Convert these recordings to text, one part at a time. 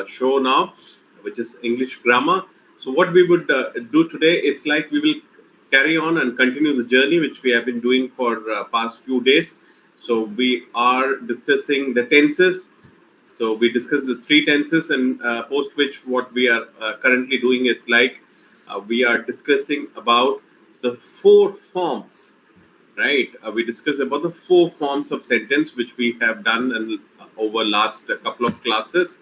show now, which is English grammar. So what we would do today is like we will carry on and continue the journey which we have been doing for past few days. So we are discussing the tenses. So we discussed the three tenses, and post which what we are currently doing is like we are discussing about the four forms, right? We discussed about the four forms of sentence which we have done over last couple of classes.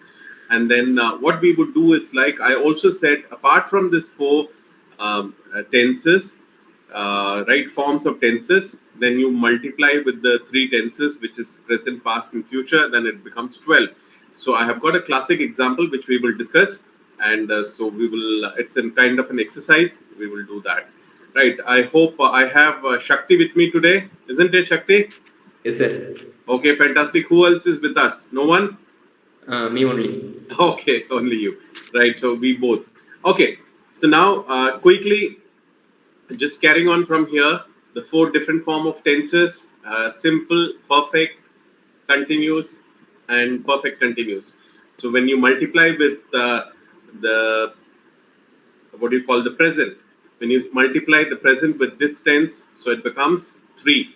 And then what we would do is like I also said, apart from this four tenses, right, forms of tenses, then you multiply with the three tenses, which is present, past, and future, then it becomes 12. So I have got a classic example which we will discuss, and so we will. It's in kind of an exercise. We will do that, right? I hope I have Shakti with me today, isn't it, Shakti? Yes, sir. Okay, fantastic. Who else is with us? No one? Me only. Okay, only you, right? So we both. Okay, so now quickly, just carrying on from here, the four different form of tenses: simple, perfect, continuous, and perfect continuous. So when you multiply with the what do you call the present? When you multiply the present with this tense, so it becomes 3.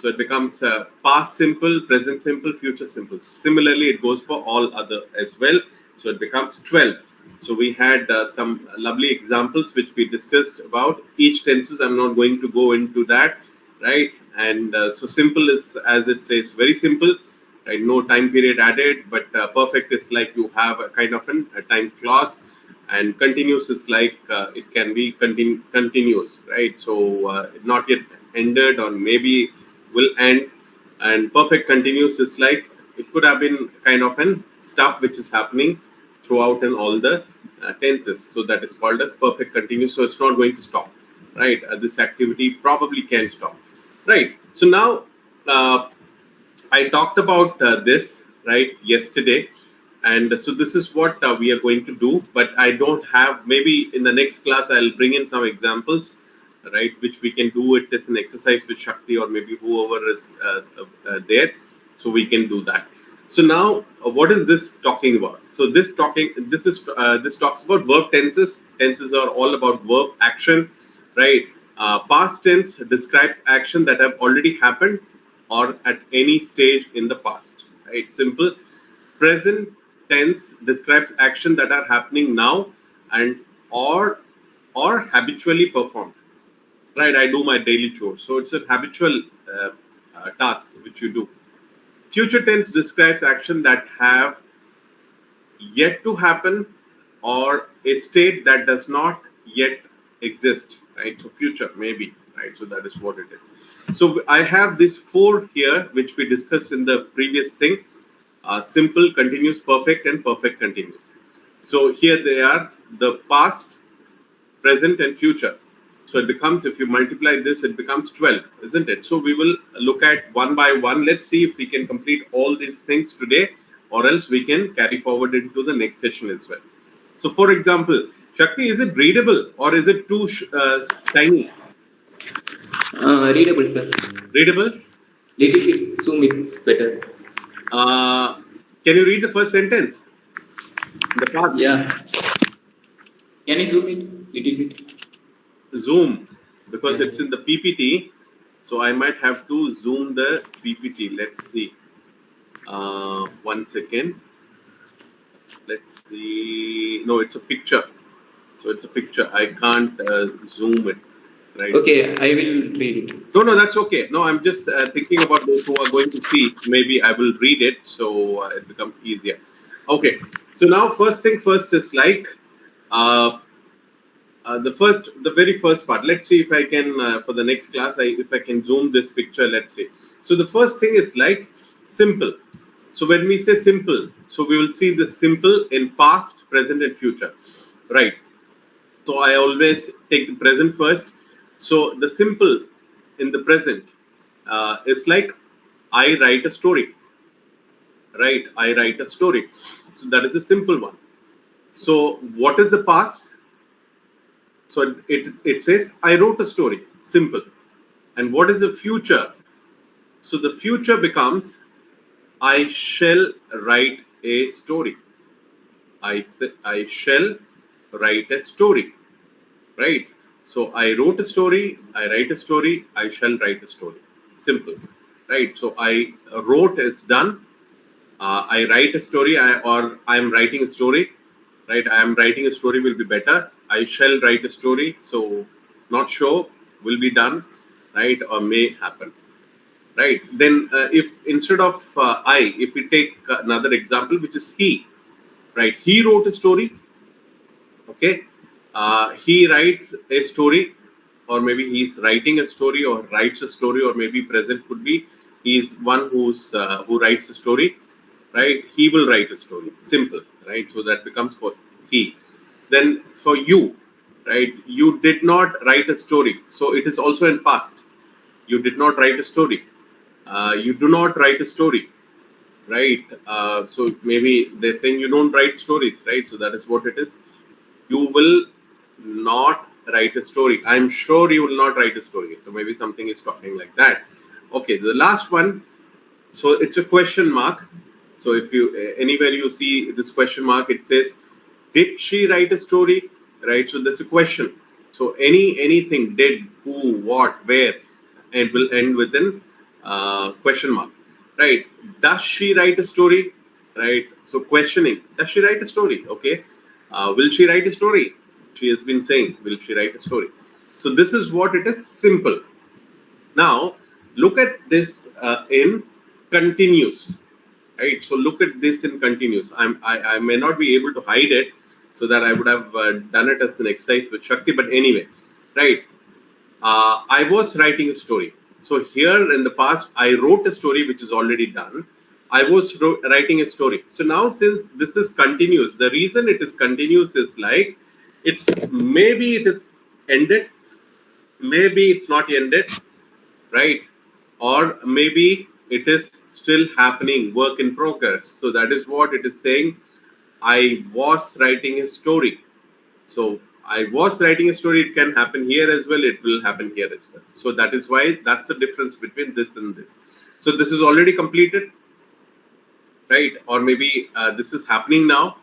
So it becomes past simple, present simple, future simple. Similarly, it goes for all other as well. So it becomes 12. So we had some lovely examples which we discussed about each tenses. I'm not going to go into that, right? And so simple is, as it says, very simple, right? No time period added. But perfect is like you have a kind of a time clause, and continuous is like it can be continuous, right? So not yet ended, or maybe will end. And perfect continuous is like it could have been kind of an stuff which is happening throughout in all the tenses. So that is called as perfect continuous. So it's not going to stop, right? This activity probably can stop, right? So now I talked about this, right, yesterday. And so this is what we are going to do. But I don't have, maybe in the next class, I'll bring in some examples, right, which we can do it as an exercise with Shakti or maybe whoever is there. So we can do that. So now, what is this talking about? So this talks about verb tenses. Tenses are all about verb action, right? Past tense describes action that have already happened or at any stage in the past, right? Simple. Present tense describes action that are happening now and or habitually performed, right? I do my daily chores, so it's a habitual task which you do. Future tense describes action that have yet to happen or a state that does not yet exist, right? So future, maybe, right? So that is what it is. So I have these four here which we discussed in the previous thing: simple, continuous, perfect, and perfect continuous. So here they are: the past, present, and future. So it becomes, if you multiply this, it becomes 12, isn't it? So we will look at one by one. Let's see if we can complete all these things today, or else we can carry forward into the next session as well. So for example, Shakti, is it readable or is it too tiny? Readable, sir. Readable? Little bit zoom, it's better. Can you read the first sentence? The past? Yeah. Can you zoom it little bit? Zoom, because it's in the PPT, so I might have to zoom the PPT. Let's see. 1 second. Let's see. No, it's a picture. So it's a picture. I can't zoom it. Right. Okay, I will read it. No, that's okay. No, I'm just thinking about those who are going to see. Maybe I will read it, so it becomes easier. Okay. So now, first thing first is like the very first part. Let's see if I can for the next class. If I can zoom this picture. Let's see. So the first thing is like simple. So when we say simple, so we will see the simple in past, present, and future, right? So I always take the present first. So the simple in the present is like I write a story, right? I write a story. So that is a simple one. So what is the past? So it says I wrote a story, simple. And what is the future? So the future becomes I shall write a story, I shall write a story, right? So I wrote a story, I write a story, I shall write a story. Simple, right? So I wrote is done. I write a story, or I am writing a story, right? I am writing a story will be better. I shall write a story, so not sure, will be done, right? Or may happen, right? Then if instead of if we take another example, which is he, right? He wrote a story, okay? He writes a story, or maybe he's writing a story, or writes a story, or maybe present could be he's one who writes a story, right? He will write a story. Simple, right? So that becomes for he. Then for you, right? You did not write a story, so it is also in past. You did not write a story. You do not write a story, right? So maybe they're saying you don't write stories, right? So that is what it is. You will not write a story. I'm sure you will not write a story. So maybe something is talking like that. Okay, the last one. So it's a question mark. So if you anywhere you see this question mark, it says, "Did she write a story?" Right. So there's a question. So anything, did, who, what, where, it will end with an question mark. Right. Does she write a story? Right. So questioning. Does she write a story? Okay. Will she write a story? She has been saying, will she write a story? So this is what it is. Simple. Now look at this in continuous. Right. So look at this in continuous. I may not be able to hide it, so that I would have done it as an exercise with Shakti. But anyway, right. I was writing a story. So here in the past, I wrote a story which is already done. I was writing a story. So now since this is continuous, the reason it is continuous is like it's maybe it is ended, maybe it's not ended, right? Or maybe it is still happening, work in progress. So that is what it is saying. I was writing a story. So I was writing a story. It can happen here as well. It will happen here as well. So that is why that's the difference between this and this. So this is already completed, right? Or maybe this is happening now,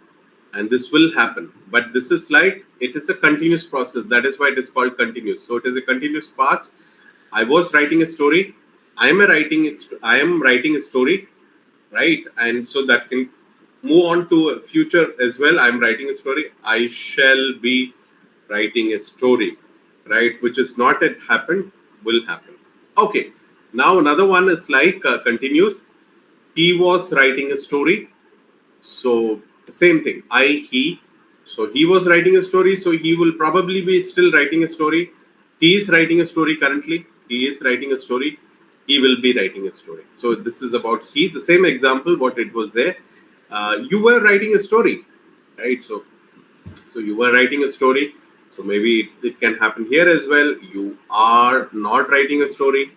and this will happen. But this is like it is a continuous process. That is why it is called continuous. So it is a continuous past. I was writing a story. I am writing a story, right? And so that can move on to a future as well. I'm writing a story. I shall be writing a story, right? Which is not yet happened, will happen. Okay. Now another one is like continuous. He was writing a story. So same thing. He. So he was writing a story. So he will probably be still writing a story. He is writing a story currently. He is writing a story. He will be writing a story. So this is about he. The same example, what it was there. You were writing a story, right? So you were writing a story. So maybe it can happen here as well. You are not writing a story.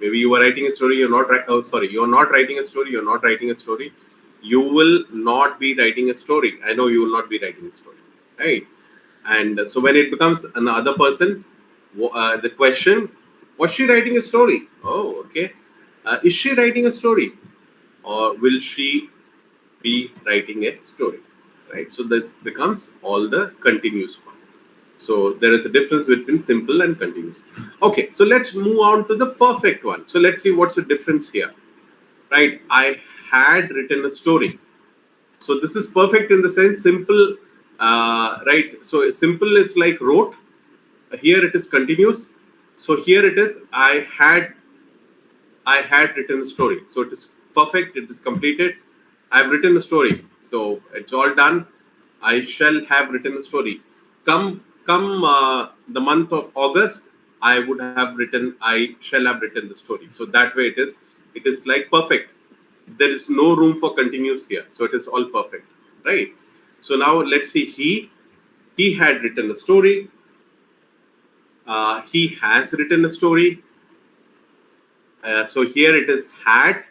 Maybe you were writing a story. You're not. You're not writing a story. You're not writing a story. You will not be writing a story. I know you will not be writing a story, right? And so when it becomes another person, the question, was she writing a story? Oh, okay. Is she writing a story, or will she be writing a story, right? So this becomes all the continuous one. So there is a difference between simple and continuous. Okay, so let's move on to the perfect one. So let's see what's the difference here, right? I had written a story. So this is perfect in the sense simple, right? So simple is like wrote. Here it is continuous. So here it is I had written a story. So it is perfect. It is completed. I have written a story. So it's all done. I shall have written a story. Come the month of August, I shall have written the story. So that way it is like perfect. There is no room for continuous here. So it is all perfect, right? So now let's see. He had written a story. He has written a story. So here it is had.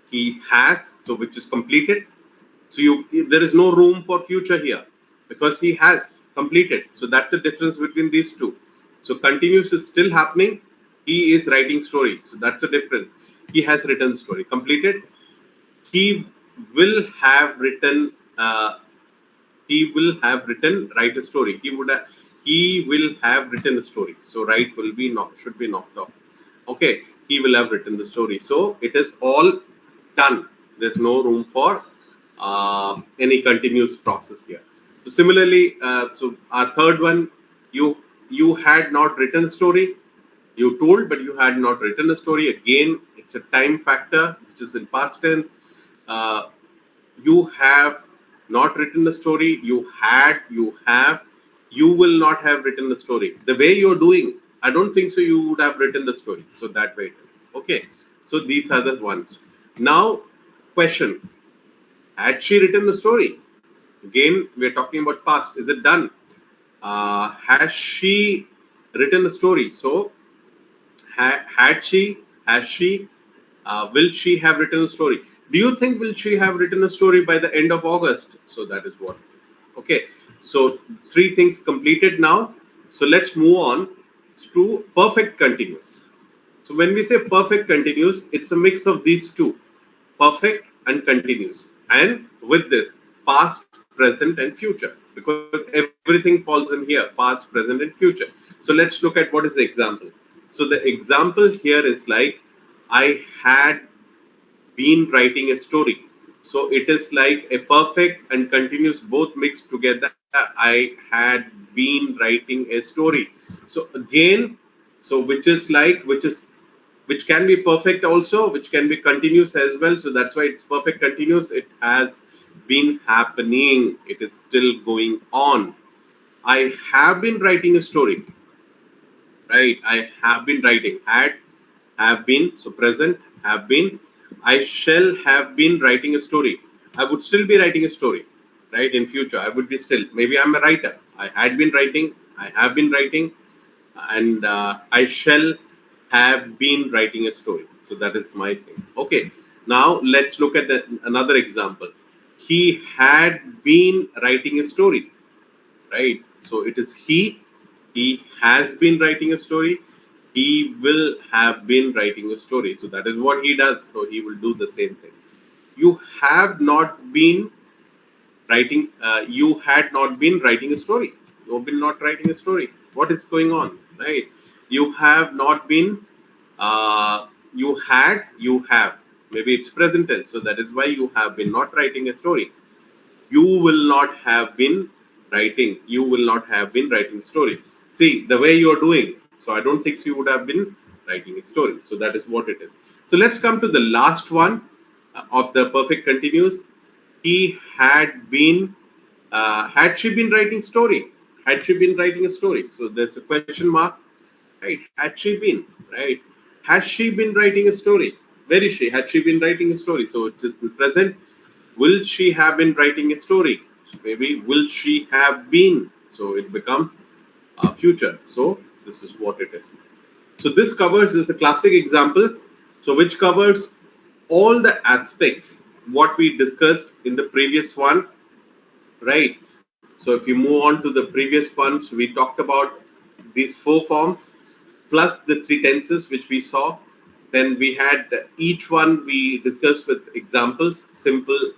He has, so which is completed. So there is no room for future here because he has completed. So that's the difference between these two. So continuous is still happening. He is writing story. So that's the difference. He has written story. Completed. He will have written he will have write a story. He will have written a story. So write will be should be knocked off. Okay, he will have written the story. So it is all done. There's no room for any continuous process here. So similarly, so our third one, you had not written a story. You told, but you had not written a story. Again, it's a time factor, which is in past tense. You have not written a story. You have. You will not have written a story. The way you're doing, I don't think so. You would have written the story. So that way it is. Okay. So these are the ones. Now, question: had she written the story? Again, we're talking about past. Is it done? Has she written the story? So, has she, will she have written a story? Do you think will she have written a story by the end of August? So that is what it is. Okay. So 3 things completed now. So let's move on to perfect continuous. So when we say perfect continuous, it's a mix of these two, perfect and continuous. And with this, past, present and future, because everything falls in here, past, present and future. So let's look at what is the example. So the example here is like, I had been writing a story. So it is like a perfect and continuous both mixed together. I had been writing a story. So again, so which can be perfect also, which can be continuous as well. So that's why it's perfect continuous. It has been happening. It is still going on. I have been writing a story. Right? I have been writing. Have been. So present, have been. I shall have been writing a story. I would still be writing a story. Right? In future, I would be still. Maybe I'm a writer. I had been writing. I have been writing. And I shall have been writing a story. So that is my thing. Okay. Now let's look at another example. He had been writing a story. Right? So it is he. He has been writing a story. He will have been writing a story. So that is what he does. So he will do the same thing. You have not been writing. You had not been writing a story. You have been not writing a story. What is going on? Right? You have not been. You had. You have. Maybe it's present tense. So that is why you have been not writing a story. You will not have been writing. You will not have been writing a story. See, the way you're doing. So I don't think you would have been writing a story. So that is what it is. So let's come to the last one of the perfect continuous. He had been, had she been writing story? Had she been writing a story? So there's a question mark, right? Had she been, right? Has she been writing a story? Where is she? Had she been writing a story? So it's present. Will she have been writing a story? So maybe will she have been? So it becomes future. So this is what it is. So this is a classic example. So which covers all the aspects what we discussed in the previous one, right? So if you move on to the previous ones, we talked about these 4 forms plus the 3 tenses which we saw. Then we had each one we discussed with examples: simple,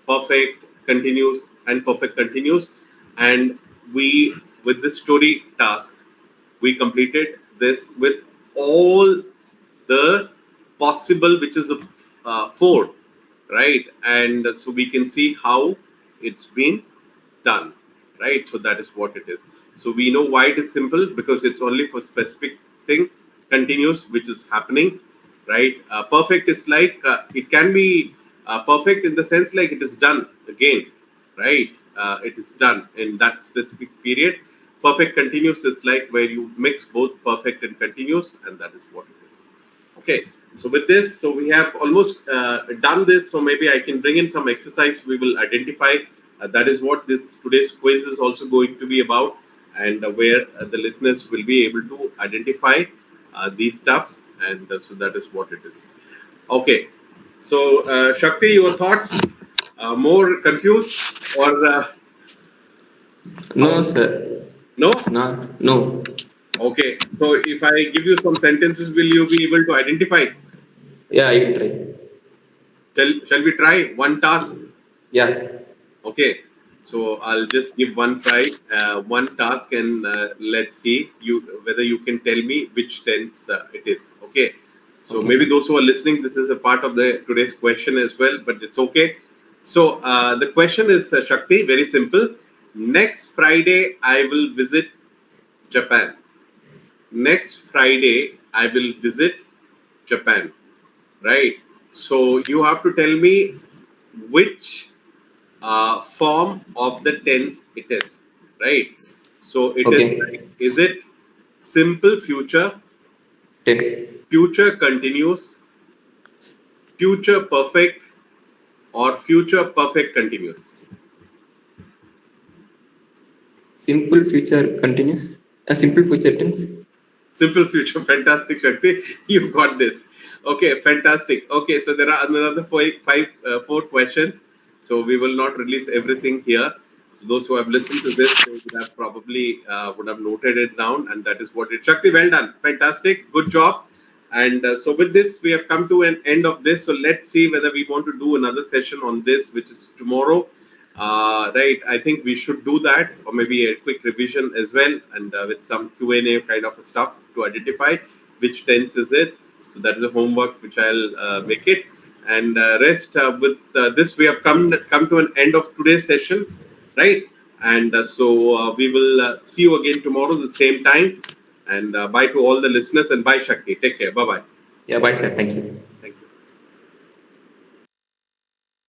perfect, continuous, and perfect continuous. And we, with this story task, we completed this with all the possible, which is a 4, right? And so we can see how it's been done, right? So that is what it is. So we know why it is simple, because it's only for specific thing. Continuous, which is happening, right? Perfect is like, it can be perfect in the sense like it is done again, right? It is done in that specific period. Perfect continuous is like where you mix both perfect and continuous, and that is what it is. Okay, so with this, so we have almost done this. So maybe I can bring in some exercise. We will identify. That is what this today's quiz is also going to be about, and where the listeners will be able to identify these stuffs, and so that is what it is. Okay, so Shakti, your thoughts? More confused or No, sir. no? No. Okay, so if I give you some sentences, will you be able to identify? Yeah, you try. Shall we try one task? Yeah. Okay, So I'll just give one try, one task, and let's see whether you can tell me which tense it is. Okay. So Okay. maybe those who are listening, this is a part of the today's question as well, but it's okay. So the question is, Shakti, very simple. Next Friday, I will visit Japan. Next Friday, I will visit Japan. Right. So you have to tell me which form of the tense it is. Right. So it Okay. is it simple future, Tense. future continuous, future perfect, or future perfect continuous? Simple future continuous. A simple future tense. Simple future. Fantastic, Shakti. You've got this. Okay, fantastic. Okay, so there are another four questions. So we will not release everything here. So those who have listened to this, they would have probably would have noted it down, and that is what it. Shakti, well done. Fantastic. Good job. And so with this, we have come to an end of this. So let's see whether we want to do another session on this, which is tomorrow. Right, I think we should do that, or maybe a quick revision as well, and with some Q&A kind of stuff to identify which tense is it. So that is the homework which I'll make it. And rest with this, we have come to an end of today's session, right? And so we will see you again tomorrow the same time. And bye to all the listeners, and bye Shakti. Take care. Bye bye. Yeah, bye, sir. Thank you.